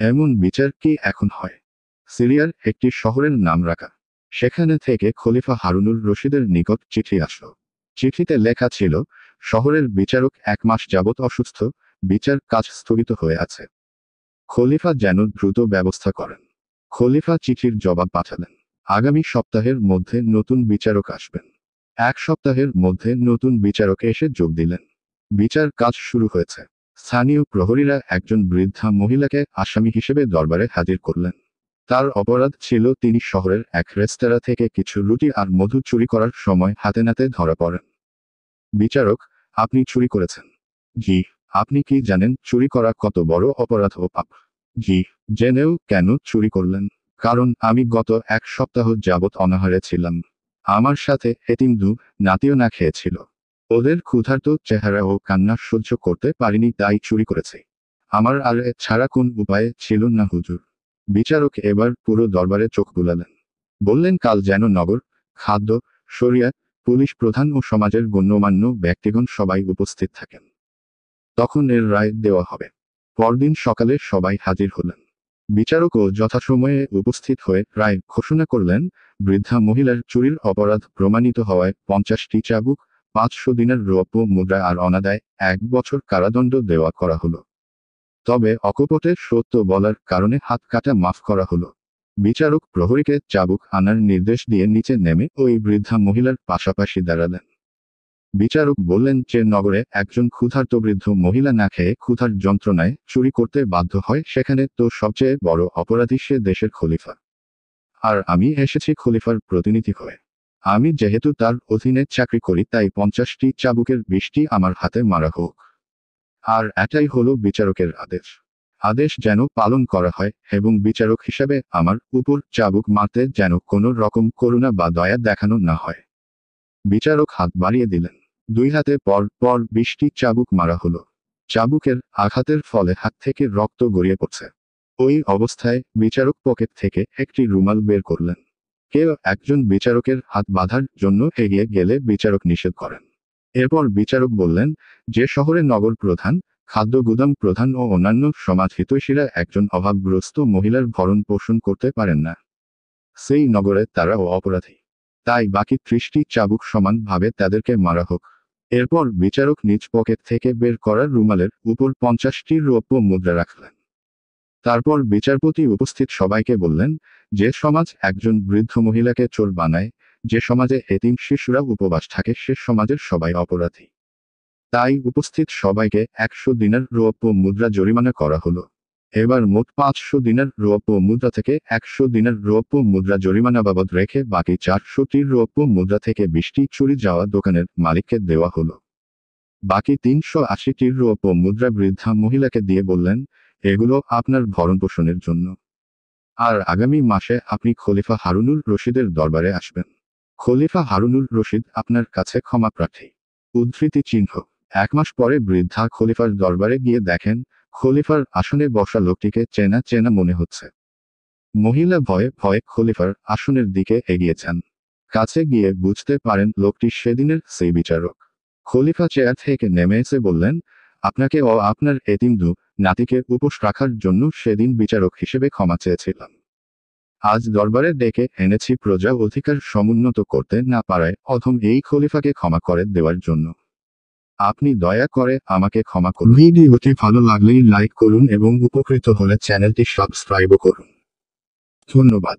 এমন বিচার কি এখন হয়? সিরিয়ার একটি শহরের নাম রাকা। সেখানে থেকে খলিফা হারুনুর রশিদের নিকট চিঠি আসলো। চিঠিতে লেখা ছিল, শহরের বিচারক 1 মাস যাবৎ অসুস্থ, বিচার কাজ স্থগিত হয়ে আছে। খলিফা যেন দ্রুত ব্যবস্থা করেন। খলিফা চিঠির জবাব পাঠালেন, আগামী সপ্তাহের মধ্যে নতুন বিচারক আসবেন। 1 সপ্তাহের মধ্যে নতুন বিচারক এসে যোগ দিলেন। বিচার কাজ শুরু হয়েছে। স্থানীয় প্রহরীরা একজন বৃদ্ধা মহিলাকে আসামি হিসেবে দরবারে হাজির করলেন। তার অপরাধ ছিল তিনি শহরের এক রেস্তোরাঁ থেকে কিছু রুটি আর মধু চুরি করার সময় হাতে নাতে ধরা পড়েন। বিচারক, আপনি চুরি করেছেন? জি। আপনি কি জানেন চুরি করা কত বড় অপরাধ ও পাপ? জি। জেনেও কেন চুরি করলেন? কারণ আমি গত 1 সপ্তাহ যাবৎ অনাহারে ছিলাম। আমার সাথে এতিম নাতিও না খেয়েছিল। ওদের ক্ষুধার্ত চেহারা ও কান্না সহ্য করতে পারিনি, তাই চুরি করেছি। আমার আর এ ছাড়া কোন উপায় ছিল না হুজুর। বিচারক এবার পুরো দরবারে চোখ বুলালেন। বললেন, কাল যেন নগর, খাদ্য, শরিয়া, পুলিশ প্রধান ও সমাজের গণ্যমান্য ব্যক্তিগণ সবাই উপস্থিত থাকেন। তখন এর রায় দেওয়া হবে। পরদিন সকালে সবাই হাজির হলেন। বিচারকও যথাসময়ে উপস্থিত হয়ে রায় ঘোষণা করলেন, বৃদ্ধা মহিলার চুরির অপরাধ প্রমাণিত হওয়ায় 50টি চাবুক, 500 দিনার রৌপ্য মুদ্রা আর অনাদায়ে 1 বছর কারাদণ্ড দেওয়া করা হলো। তবে অকপটে সত্য বলার কারণে হাত কাটা মাফ করা হলো। বিচারক প্রহরীকে চাবুক আনার নির্দেশ দিয়ে নিচে নেমে ওই বৃদ্ধা মহিলার পাশাপাশি দাঁড়ালেন। বিচারক বললেন, যে নগরে একজন ক্ষুধার্ত বৃদ্ধ মহিলা না খেয়ে ক্ষুধার যন্ত্রণায় চুরি করতে বাধ্য হয়, সেখানে তো সবচেয়ে বড় অপরাধী সে দেশের খলিফা। আর আমি এসেছি খলিফার প্রতিনিধি হয়ে। আমি যেহেতু তার অধীনে চাকরি করি, তাই 50টি চাবুকের 20টি আমার হাতে মারা হোক। আর এটাই হলো বিচারকের আদেশ। আদেশ যেন পালন করা হয়, এবং বিচারক হিসাবে আমার উপর চাবুক মারতে যেন কোনো রকম করুণা বা দয়া দেখানো না হয়। বিচারক হাত বাড়িয়ে দিলেন। 2 হাতে পর পর 20টি চাবুক মারা হলো। চাবুকের আঘাতের ফলে হাত থেকে রক্ত গড়িয়ে পড়ছে। ওই অবস্থায় বিচারক পকেট থেকে একটি রুমাল বের করলেন। কেউ একজন বিচারকের হাত বাঁধার জন্য এগিয়ে গেলে বিচারক নিষেধ করেন। এরপর বিচারক বললেন, যে শহরে নগর প্রধান, খাদ্য গুদাম প্রধান ও অন্যান্য সমাজ হিতৈষীরা একজন অভাবগ্রস্ত মহিলার ভরণ পোষণ করতে পারেন না, সেই নগরে তারাও অপরাধী। তাই বাকি 30টি চাবুক সমানভাবে তাদেরকে মারা হোক। এরপর বিচারক নিজ পকেট থেকে বের করা রুমালের উপর 50টি রৌপ্য মুদ্রা রাখলেন। তারপর বিচারপতি উপস্থিত সবাইকে বললেন, যে সমাজ একজন বৃদ্ধ মহিলাকে চোর বানায়, যে সমাজে এতিম শিশুরা উপবাস থাকে, সে সমাজের সবাই অপরাধী। তাই উপস্থিত সবাইকে 100 দিনার রৌপ্য মুদ্রা জরিমানা করা হলো। এবার মোট 500 দিনার রৌপ্য মুদ্রা থেকে 100 দিনার রৌপ্য মুদ্রা জরিমানা বাবদ রেখে বাকি 400টি রৌপ্য মুদ্রা থেকে 20টি চুরি যাওয়া দোকানের মালিককে দেওয়া হলো। বাকি 380টি রৌপ্য মুদ্রা বৃদ্ধা মহিলাকে দিয়ে বললেন, এগুলো আপনার ভরণপোষণের জন্য। আর আগামী মাসে আপনি খলিফা হারুনুর রশিদের দরবারে আসবেন। খলিফা হারুনুর রশিদ আপনার কাছে ক্ষমা প্রার্থী। উদ্ধৃতি চিহ্ন। 1 মাস পরে বৃদ্ধা খলিফার দরবারে গিয়ে দেখেন, খলিফার আসনে বসা লোকটিকে চেনা চেনা মনে হচ্ছে। মহিলা ভয়ে ভয়ে খলিফার আসনের দিকে এগিয়ে যান। কাছে গিয়ে বুঝতে পারেন লোকটি সেদিনের সেই বিচারক। খলিফা চেয়ার থেকে নেমে এসে বললেন, আপনাকে ও আপনার এতিম নাতিকে উপোস রাখার জন্য সেদিন বিচারক হিসেবে ক্ষমা চেয়েছিলাম। আজ দরবারে ডেকে এনেছি প্রজা অধিকার সমুন্নত করতে না পারায় অধম এই খলিফাকে ক্ষমা করে দেওয়ার জন্য। আপনি দয়া করে আমাকে ক্ষমা করুন। ভিডিওটি ভালো লাগলেই লাইক করুন এবং উপকৃত হলে চ্যানেলটি সাবস্ক্রাইবও করুন। ধন্যবাদ।